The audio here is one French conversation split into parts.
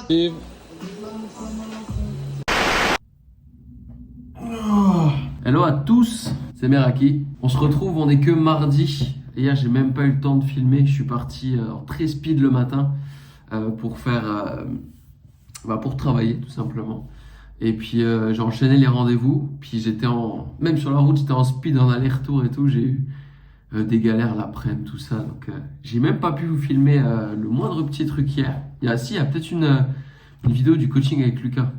Et... Hello à tous, c'est Meraki. On se retrouve, on est que mardi. Hier, j'ai même pas eu le temps de filmer. Je suis parti très speed le matin pour faire, pour travailler tout simplement. Et puis j'ai enchaîné les rendez-vous. Puis même sur la route, j'étais en speed en aller-retour et tout. J'ai eu des galères l'après-midi, tout ça. Donc j'ai même pas pu vous filmer le moindre petit truc hier. Il y a peut-être une vidéo du coaching avec Lucas.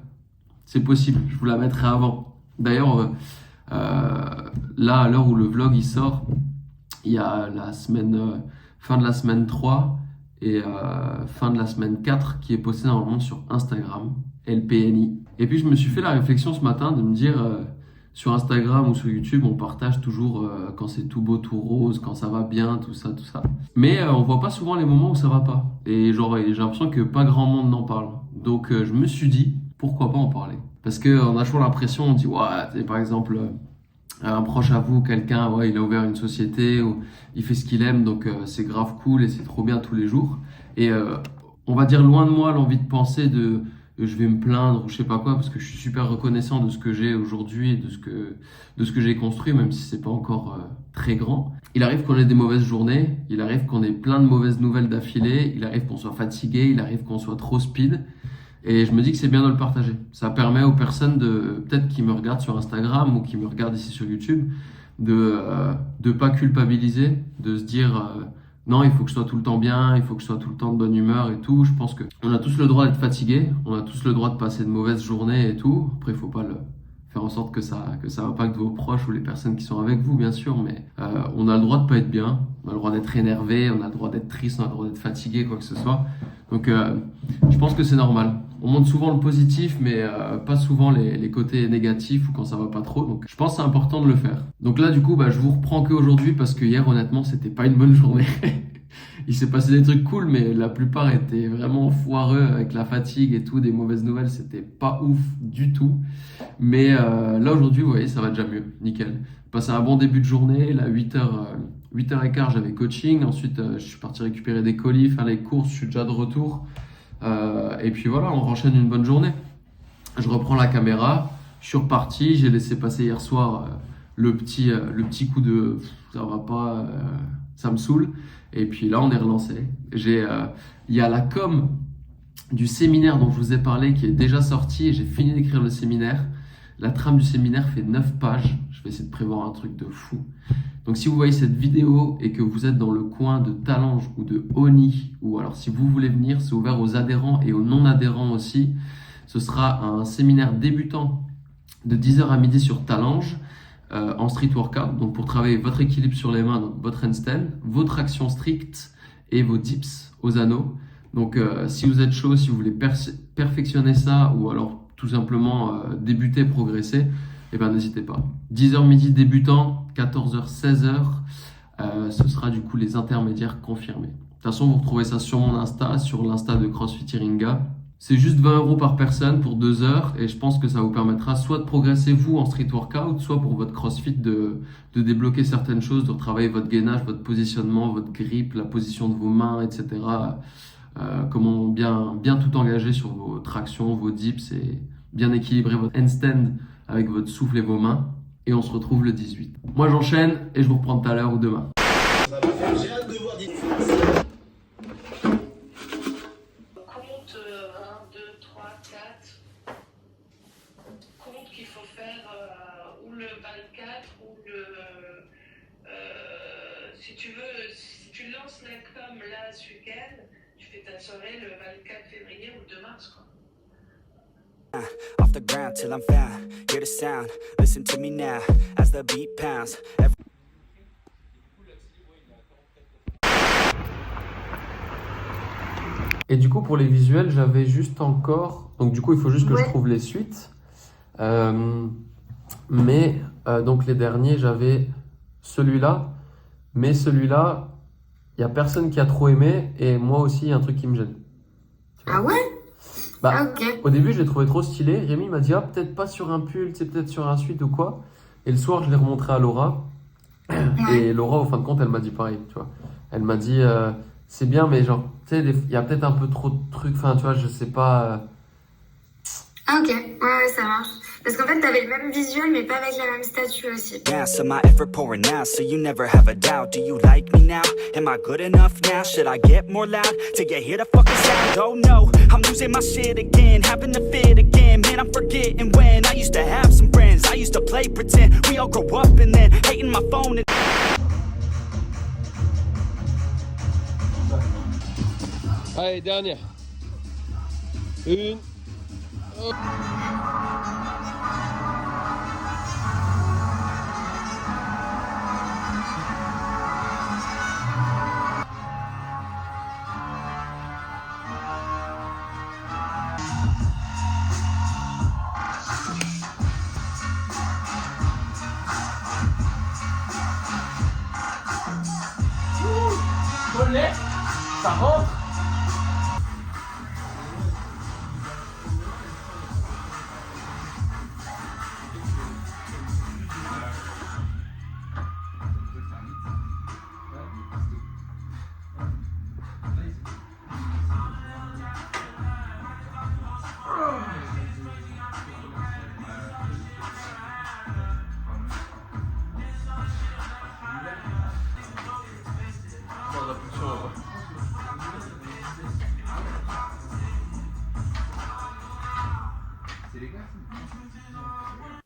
C'est possible, je vous la mettrai avant. D'ailleurs, là, à l'heure où le vlog il sort, il y a la semaine, fin de la semaine 3 et fin de la semaine 4 qui est postée normalement sur Instagram, LPNI. Et puis je me suis fait la réflexion ce matin de me dire, sur Instagram ou sur YouTube, on partage toujours quand c'est tout beau, tout rose, quand ça va bien, tout ça, tout ça. Mais on voit pas souvent les moments où ça va pas. Et genre, j'ai l'impression que pas grand monde n'en parle. Donc je me suis dit, pourquoi pas en parler? Parce qu'on a toujours l'impression, on dit, ouais, par exemple, un proche à vous, quelqu'un, ouais, il a ouvert une société, ou il fait ce qu'il aime, donc c'est grave cool et c'est trop bien tous les jours. Et on va dire loin de moi l'envie de penser de je vais me plaindre ou je sais pas quoi, parce que je suis super reconnaissant de ce que j'ai aujourd'hui et de ce que j'ai construit, même si c'est pas encore très grand. Il arrive qu'on ait des mauvaises journées, il arrive qu'on ait plein de mauvaises nouvelles d'affilée, il arrive qu'on soit fatigué, il arrive qu'on soit trop speed. Et je me dis que c'est bien de le partager. Ça permet aux personnes peut-être qui me regardent sur Instagram ou qui me regardent ici sur YouTube, de pas culpabiliser, de se dire non, il faut que je sois tout le temps bien, il faut que je sois tout le temps de bonne humeur et tout. Je pense que on a tous le droit d'être fatigué, on a tous le droit de passer de mauvaises journées et tout. Après, il faut pas faire en sorte que ça impacte vos proches ou les personnes qui sont avec vous, bien sûr, mais on a le droit de pas être bien, on a le droit d'être énervé, on a le droit d'être triste, on a le droit d'être fatigué, quoi que ce soit. Donc je pense que c'est normal. On montre souvent le positif, mais pas souvent les côtés négatifs ou quand ça va pas trop. Donc je pense que c'est important de le faire. Donc là, du coup, je vous reprends qu'aujourd'hui parce que hier, honnêtement, c'était pas une bonne journée. Il s'est passé des trucs cool, mais la plupart étaient vraiment foireux avec la fatigue et tout, des mauvaises nouvelles, c'était pas ouf du tout. Mais là, aujourd'hui, vous voyez, ça va déjà mieux, nickel. J'ai passé un bon début de journée, là, 8h15, j'avais coaching. Ensuite, je suis parti récupérer des colis, faire les courses, je suis déjà de retour. Et puis voilà, on enchaîne une bonne journée. Je reprends la caméra, je suis reparti, j'ai laissé passer hier soir le petit coup de ça va pas, ça me saoule. Et puis là, on est relancé. Il y a la com du séminaire dont je vous ai parlé qui est déjà sorti et j'ai fini d'écrire le séminaire. La trame du séminaire fait 9 pages. Je vais essayer de prévoir un truc de fou. Donc si vous voyez cette vidéo et que vous êtes dans le coin de Talange ou de Oni, ou alors si vous voulez venir, c'est ouvert aux adhérents et aux non-adhérents aussi. Ce sera un séminaire débutant de 10h à midi sur Talange en street workout. Donc pour travailler votre équilibre sur les mains, donc votre handstand, vos tractions strictes et vos dips aux anneaux. Donc si vous êtes chaud, si vous voulez perfectionner ça ou alors tout simplement débuter, progresser, eh ben n'hésitez pas. 10h midi débutant, 14h, 16h, ce sera du coup les intermédiaires confirmés. De toute façon, vous retrouvez ça sur mon Insta, sur l'Insta de CrossFit Iringa. C'est juste 20 € par personne pour 2 heures et je pense que ça vous permettra soit de progresser vous en street workout, soit pour votre CrossFit de débloquer certaines choses, de retravailler votre gainage, votre positionnement, votre grip, la position de vos mains, etc. Comment bien tout engager sur vos tractions, vos dips et bien équilibrer votre handstand avec votre souffle et vos mains. Et on se retrouve le 18. Moi j'enchaîne et je vous reprends tout à l'heure ou demain. J'ai hâte de voir des Compte 1, 2, 3, 4. Compte qu'il faut faire ou le 24 ou le... si tu lances la com là ce week-end, tu fais ta soirée le 24 février ou le 2 mars quoi. Off the ground till I'm found. Hear the sound, listen to me now as the beat pounds. Et du coup, pour les visuels, j'avais juste encore... Donc du coup, il faut juste que je trouve les suites. Donc les derniers, j'avais celui-là. Mais celui-là, il n'y a personne qui a trop aimé. Et moi aussi, il y a un truc qui me gêne. Ah ouais? Ok. Au début, je l'ai trouvé trop stylé. Rémi m'a dit, peut-être pas sur un pull, c'est peut-être sur un suite ou quoi. Et le soir, je l'ai remontré à Laura. Et Laura, au fin de compte, elle m'a dit pareil. Tu vois. Elle m'a dit, c'est bien, mais genre, tu sais, il y a peut-être un peu trop de trucs, enfin, tu vois, je sais pas. Ah ok, ouais, ça marche. Parce qu'en fait, t'avais le même visuel, mais pas avec la même statue aussi. Yeah, so my effort pouring out, so you never have a doubt. Do you like me now? Am I good enough now? Should I get more loud to get hear the fucking sound? Oh no, I'm losing my shit again, having to fit again. Man, I'm forgetting when I used to have some friends. I used to play pretend. We all grow up and then hating my phone and Allez, dernière. Une. Collet, ça rentre.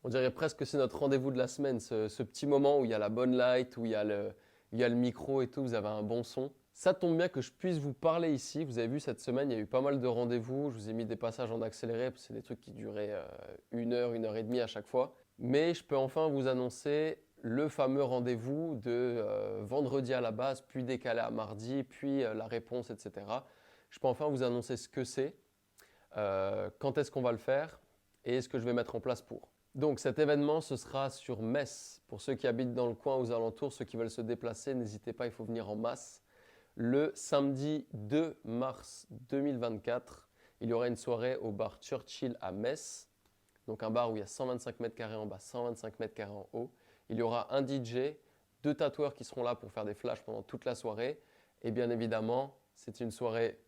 On dirait presque que c'est notre rendez-vous de la semaine, ce petit moment où il y a la bonne light, où il y a le micro et tout, vous avez un bon son. Ça tombe bien que je puisse vous parler ici. Vous avez vu, cette semaine, il y a eu pas mal de rendez-vous. Je vous ai mis des passages en accéléré, parce que c'est des trucs qui duraient 1 heure et demie à chaque fois. Mais je peux enfin vous annoncer le fameux rendez-vous de vendredi à la base, puis décalé à mardi, puis la réponse, etc. Je peux enfin vous annoncer ce que c'est, quand est-ce qu'on va le faire et ce que je vais mettre en place pour. Donc cet événement, ce sera sur Metz. Pour ceux qui habitent dans le coin, aux alentours, ceux qui veulent se déplacer, n'hésitez pas, il faut venir en masse. Le samedi 2 mars 2024, il y aura une soirée au bar Churchill à Metz. Donc un bar où il y a 125 mètres carrés en bas, 125 mètres carrés en haut. Il y aura un DJ, 2 tatoueurs qui seront là pour faire des flashs pendant toute la soirée. Et bien évidemment, c'est une soirée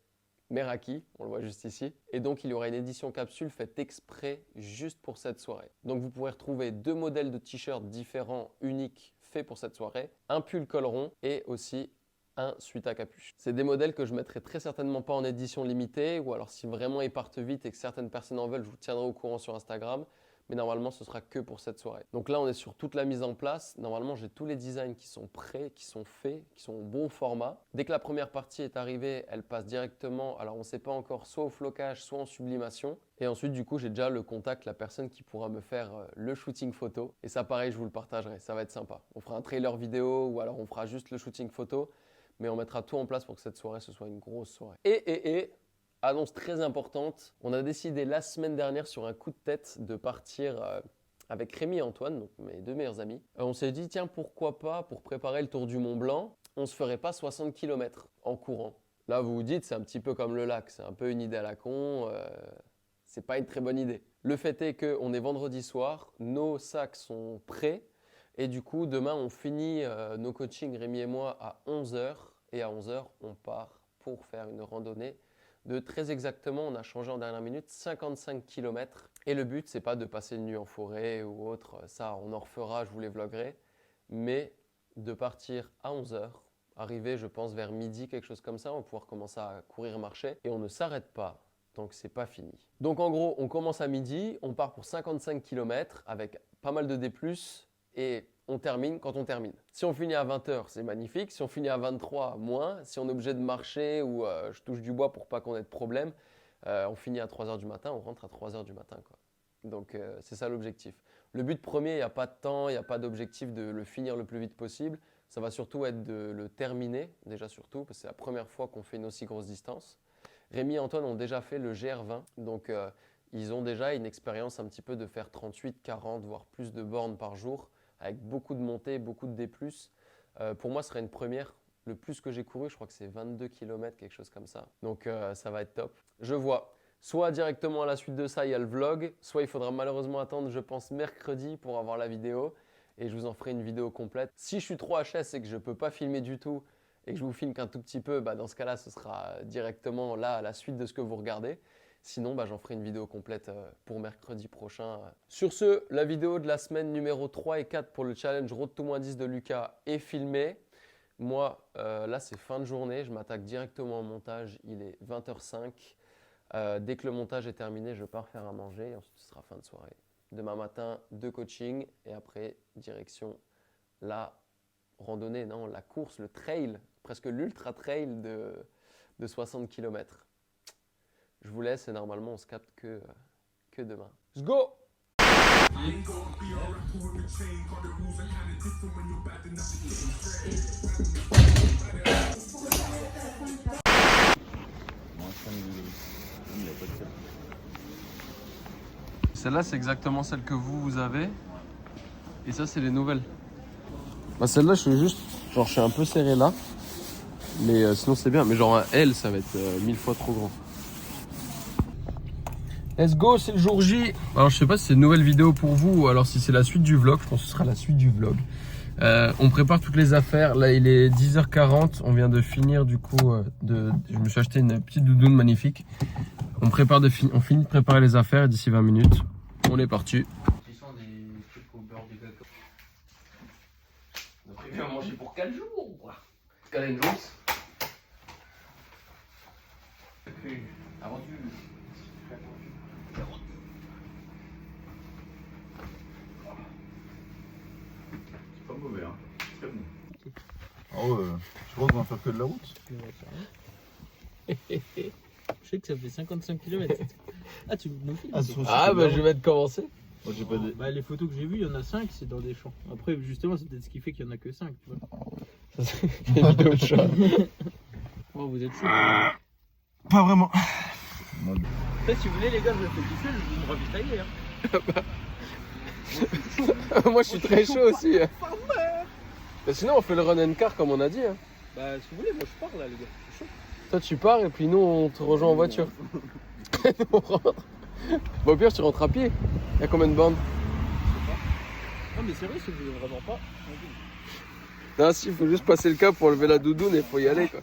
Meraki, on le voit juste ici. Et donc, il y aura une édition capsule faite exprès juste pour cette soirée. Donc, vous pourrez retrouver 2 modèles de t-shirts différents, uniques, faits pour cette soirée. Un pull col rond et aussi un sweat à capuche. C'est des modèles que je mettrai très certainement pas en édition limitée, ou alors si vraiment ils partent vite et que certaines personnes en veulent, je vous tiendrai au courant sur Instagram. Mais normalement, ce sera que pour cette soirée. Donc là, on est sur toute la mise en place. Normalement, j'ai tous les designs qui sont prêts, qui sont faits, qui sont au bon format. Dès que la première partie est arrivée, elle passe directement, alors on ne sait pas encore, soit au flocage, soit en sublimation. Et ensuite, du coup, j'ai déjà le contact, la personne qui pourra me faire le shooting photo. Et ça, pareil, je vous le partagerai. Ça va être sympa. On fera un trailer vidéo ou alors on fera juste le shooting photo. Mais on mettra tout en place pour que cette soirée, ce soit une grosse soirée. Annonce très importante, on a décidé la semaine dernière sur un coup de tête de partir avec Rémi et Antoine, donc mes 2 meilleurs amis. On s'est dit, tiens, pourquoi pas, pour préparer le tour du Mont Blanc, on se ferait pas 60 km en courant. Là, vous vous dites, c'est un petit peu comme le lac, c'est un peu une idée à la con, c'est pas une très bonne idée. Le fait est qu'on est vendredi soir, nos sacs sont prêts, et du coup, demain, on finit nos coachings, Rémi et moi, à 11h, et à 11h, on part pour faire une randonnée de très exactement, on a changé en dernière minute, 55 km. Et le but, c'est pas de passer une nuit en forêt ou autre, ça on en refera, je vous les vloggerai, mais de partir à 11h, arriver je pense vers midi, quelque chose comme ça, on va pouvoir commencer à courir, marcher, et on ne s'arrête pas tant que c'est pas fini. Donc en gros, on commence à midi, on part pour 55 km avec pas mal de D+, et on termine quand on termine. Si on finit à 20h, c'est magnifique. Si on finit à 23, moins. Si on est obligé de marcher ou je touche du bois pour pas qu'on ait de problème, on finit à 3h du matin, on rentre à 3h du matin, quoi. Donc c'est ça l'objectif. Le but premier, il n'y a pas de temps, il n'y a pas d'objectif de le finir le plus vite possible. Ça va surtout être de le terminer, déjà surtout, parce que c'est la première fois qu'on fait une aussi grosse distance. Rémi et Antoine ont déjà fait le GR20, donc ils ont déjà une expérience un petit peu de faire 38, 40, voire plus de bornes par jour, avec beaucoup de montées, beaucoup de D+. Pour moi, ce serait une première. Le plus que j'ai couru, je crois que c'est 22 km, quelque chose comme ça. Donc ça va être top. Je vois, soit directement à la suite de ça, il y a le vlog, soit il faudra malheureusement attendre, je pense, mercredi pour avoir la vidéo. Et je vous en ferai une vidéo complète. Si je suis trop HS et que je ne peux pas filmer du tout et que je vous filme qu'un tout petit peu, dans ce cas-là, ce sera directement là à la suite de ce que vous regardez. Sinon, j'en ferai une vidéo complète pour mercredi prochain. Sur ce, la vidéo de la semaine numéro 3 et 4 pour le challenge Road to -10 de Lucas est filmée. Moi, là, c'est fin de journée. Je m'attaque directement au montage. Il est 20h05. Dès que le montage est terminé, je pars faire à manger. Et ensuite, ce sera fin de soirée. Demain matin, 2 coachings. Et après, direction la randonnée, non, la course, le trail, presque l'ultra trail de 60 km. Je vous laisse et normalement on se capte que demain. Let's go! Celle-là c'est exactement celle que vous avez. Et ça c'est les nouvelles. Celle-là je suis juste, je suis un peu serré là. Mais sinon c'est bien. Mais genre un L ça va être 1000 fois trop grand. Let's go, c'est le jour J. Alors je sais pas si c'est une nouvelle vidéo pour vous ou alors si c'est la suite du vlog. Je pense que ce sera la suite du vlog. On prépare toutes les affaires. Là il est 10h40. On vient de finir du coup je me suis acheté une petite doudoune magnifique. On finit de préparer les affaires et d'ici 20 minutes, on est parti. Ils sont des trucs au beurre de cacao. On a prévu à manger pour 4 jours ou quoi? Calais Jones. Aventure. C'est pas mauvais, hein. Très bon. Ah ouais, je crois qu'on va faire que de la route. Je sais que ça fait 55 km. Ah, tu me filmes? Je vais te commencer. Moi, j'ai pas des... Les photos que j'ai vues, il y en a 5, c'est dans des champs. Après, justement, c'est peut-être ce qui fait qu'il y en a que 5. Tu vois. Ça, c'est une vidéo de chat. Oh, vous êtes chaud. Pas vraiment. Après, si vous voulez, les gars, je le fais tout seul, vous me ravitaillez. Moi, je suis très chaud aussi. Mais sinon, on fait le run and car comme on a dit. Hein. Si vous voulez, moi je pars là, les gars. Je suis chaud. Toi, tu pars et puis nous, on te rejoint en voiture. On rentre. Bon, au pire, tu rentres à pied. Il y a combien de bornes? Non, mais c'est vrai, si vous voulez vraiment pas. Non, si, il faut juste passer le cap pour lever la doudoune et il faut y aller, quoi.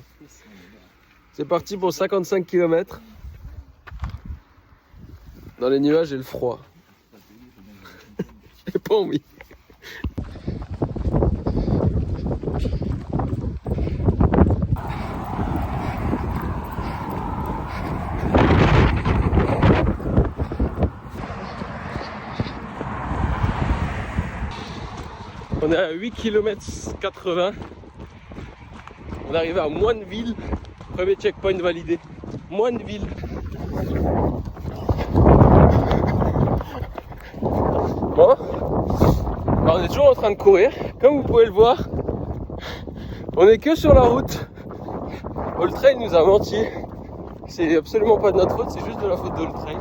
C'est parti pour 55 km. Dans les nuages et le froid. J'ai pas envie. On est à 8 km 80. On est arrivé à Moineville. Premier checkpoint validé. Moineville. Bon. Alors on est toujours en train de courir. Comme vous pouvez le voir, on est que sur la route. All Trail nous a menti. C'est absolument pas de notre faute, c'est juste de la faute d'All Trail.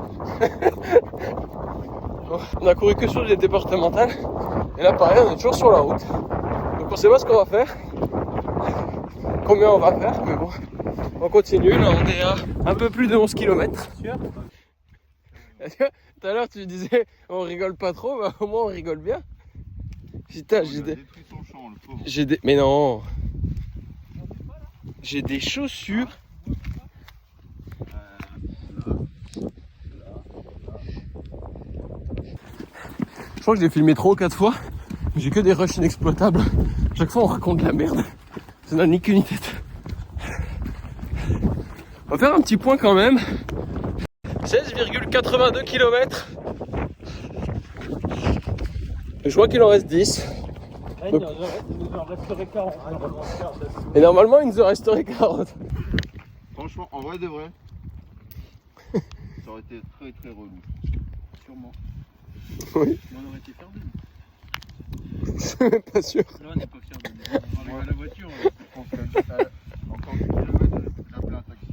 On a couru que sur les départementales. Et là pareil, on est toujours sur la route. Donc on sait pas ce qu'on va faire. Combien on va faire, mais bon. On continue, là on est à un peu plus de 11 km. Tout à l'heure tu disais on rigole pas trop, bah au moins on rigole bien. Putain, j'ai des... Mais non. J'ai des chaussures. Je crois que je l'ai filmé 3 ou 4 fois. J'ai que des rushs inexploitables. Chaque fois on raconte de la merde. Ça n'a ni queue ni tête. On va faire un petit point quand même. 16,82 km. Je vois qu'il en reste 10. Il nous en resterait 40. Et normalement il nous en resterait 40. Franchement, en vrai de vrai, ça aurait été très très relou. Sûrement. Oui. Mais on aurait été fiers de Je suis même pas sûr. nous. Là, on n'est pas fiers de nous. On arrive à la voiture. Je pense que encore 10 km, j'ai appelé un taxi.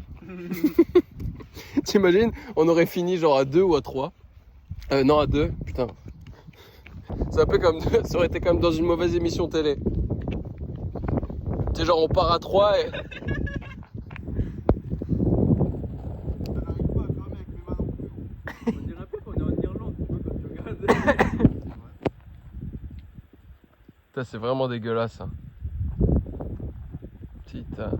T'imagines, on aurait fini genre à 2 ou à 3. Non, à 2, putain. C'est un peu comme, ça aurait été comme dans une mauvaise émission télé. Tu sais, genre on part à 3 et... On dirait un peu qu'on est en Irlande, tu vois, quand tu regardes. Putain, c'est vraiment dégueulasse. Hein. Putain. putain.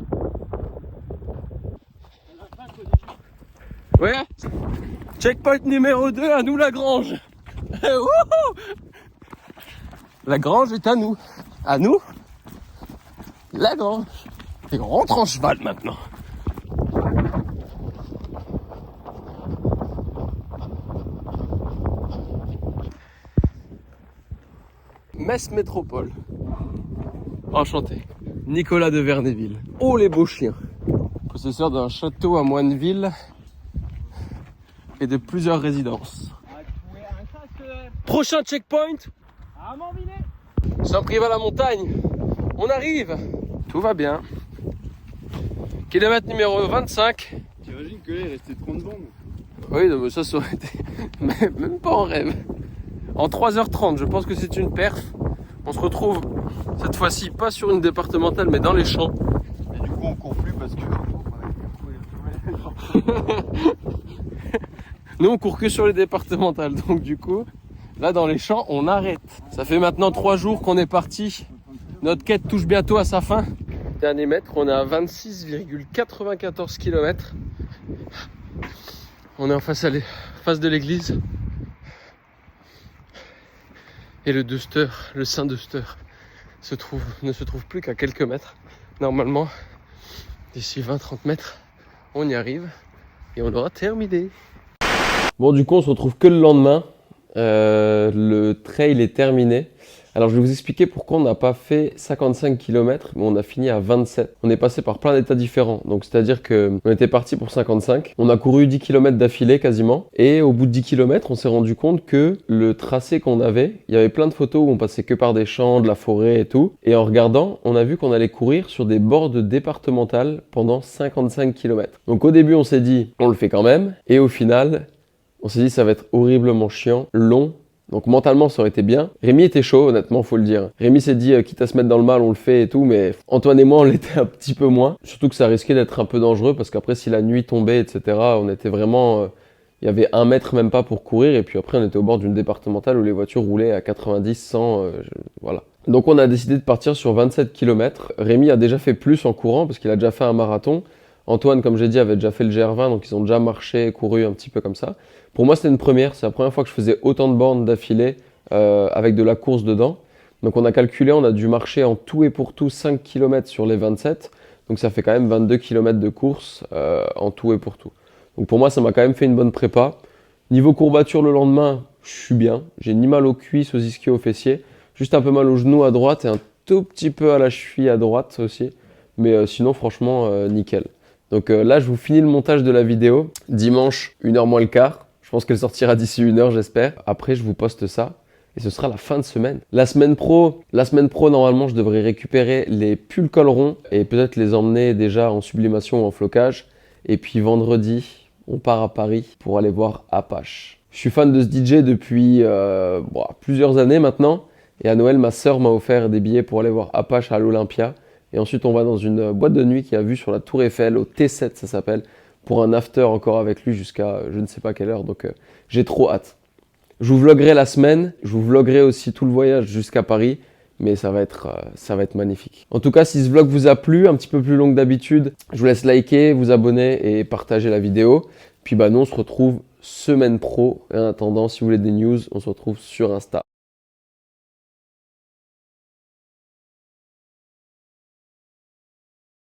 Ouais. Checkpoint numéro 2, à nous Lagrange. Lagrange est à nous. À nous Lagrange. Et on rentre en cheval maintenant. Metz Métropole. Enchanté. Nicolas de Vernéville. Oh les beaux chiens. Possesseur d'un château à Moineville et de plusieurs résidences. Prochain checkpoint. Saint-Privat la montagne. On arrive. Tout va bien. Kilomètre numéro 25. T'imagines que là il restait 30 bandes. Oui, non, mais ça aurait été même pas en rêve. En 3h30, je pense que c'est une perf. On se retrouve cette fois-ci pas sur une départementale mais dans les champs. Et du coup on court plus parce que Nous on court que sur les départementales, donc du coup là dans les champs on arrête. Ça fait maintenant 3 jours qu'on est parti. Notre quête touche bientôt à sa fin. Dernier mètre, on est à 26,94 km. On est en face de l'église. Et le Duster, le Saint Duster, ne se trouve plus qu'à quelques mètres. Normalement, d'ici 20-30 mètres, on y arrive et on aura terminé. Bon, du coup, on se retrouve que le lendemain. Le trail est terminé. Alors, je vais vous expliquer pourquoi on n'a pas fait 55 km, mais on a fini à 27. On est passé par plein d'états différents. Donc, c'est-à-dire qu'on était parti pour 55. On a couru 10 km d'affilée quasiment. Et au bout de 10 km, on s'est rendu compte que le tracé qu'on avait, il y avait plein de photos où on passait que par des champs, de la forêt et tout. Et en regardant, on a vu qu'on allait courir sur des bords départementales pendant 55 km. Donc, au début, on s'est dit, on le fait quand même. Et au final, on s'est dit, ça va être horriblement chiant, long. Donc mentalement ça aurait été bien. Rémi était chaud honnêtement, faut le dire. Rémi s'est dit quitte à se mettre dans le mal on le fait et tout, mais Antoine et moi on l'était un petit peu moins. Surtout que ça risquait d'être un peu dangereux parce qu'après si la nuit tombait etc. on était vraiment... il y avait 1 mètre même pas pour courir et puis après on était au bord d'une départementale où les voitures roulaient à 90, 100, voilà. Donc on a décidé de partir sur 27 km. Rémi a déjà fait plus en courant parce qu'il a déjà fait un marathon. Antoine, comme j'ai dit, avait déjà fait le GR20, donc ils ont déjà marché, couru un petit peu comme ça. Pour moi, c'était une première. C'est la première fois que je faisais autant de bornes d'affilée avec de la course dedans. Donc on a calculé, on a dû marcher en tout et pour tout 5 km sur les 27. Donc ça fait quand même 22 km de course en tout et pour tout. Donc pour moi, ça m'a quand même fait une bonne prépa. Niveau courbature le lendemain, je suis bien. J'ai ni mal aux cuisses, aux ischios, aux fessiers. Juste un peu mal aux genoux à droite et un tout petit peu à la cheville à droite aussi. Mais sinon, franchement, nickel. Donc là, je vous finis le montage de la vidéo. Dimanche, 1h moins le quart. Je pense qu'elle sortira d'ici 1h, j'espère. Après, je vous poste ça. Et ce sera la fin de semaine. La semaine pro, normalement, je devrais récupérer les pulls collerons et peut-être les emmener déjà en sublimation ou en flocage. Et puis vendredi, on part à Paris pour aller voir Apache. Je suis fan de ce DJ depuis plusieurs années maintenant. Et à Noël, ma sœur m'a offert des billets pour aller voir Apache à l'Olympia. Et ensuite, on va dans une boîte de nuit qui a vue sur la Tour Eiffel, au T7 ça s'appelle, pour un after encore avec lui jusqu'à je ne sais pas quelle heure. Donc j'ai trop hâte. Je vous vloggerai la semaine, je vous vloggerai aussi tout le voyage jusqu'à Paris, mais ça va être magnifique. En tout cas, si ce vlog vous a plu, un petit peu plus long que d'habitude, je vous laisse liker, vous abonner et partager la vidéo. Puis nous, on se retrouve semaine pro. Et en attendant, si vous voulez des news, on se retrouve sur Insta.